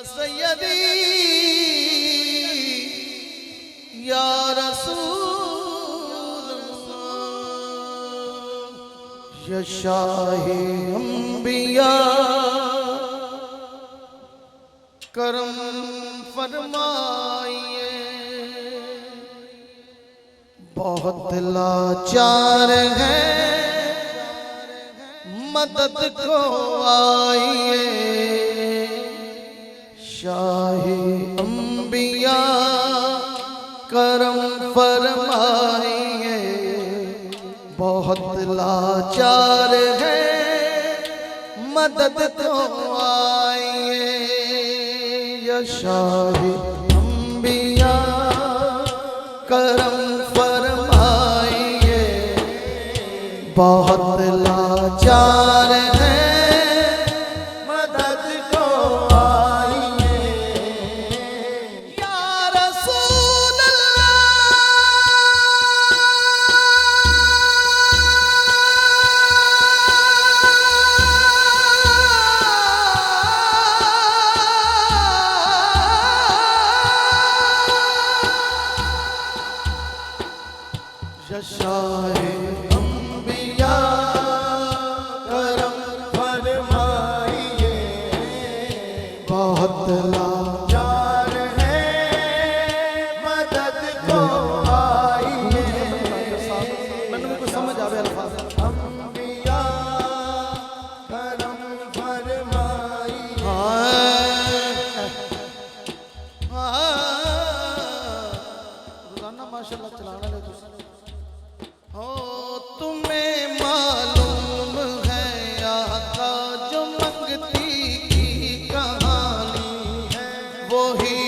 सैयदी या रसूल या शाहे अंबिया करम फरमाइए। बहुत लाचार है मदद को आइए। शाहे अंबिया करम फरमाइए। बहुत लाचार है मदद को आइए। या शाहे अंबिया करम फरमाइए। बहुत लाचार है मदद को आइए। या रसूल अल्लाह। या शाहे अंबिया करम फरमाइए। बहुत लाचार है मदद को आइए। मैंने कुछ समझ आवे अल्फाज। अंबिया करम फरमाइए। रोजाना माशाल्लाह चलाना ले हो। तुम्हें मालूम है आका जो मंगती की कहानी है वही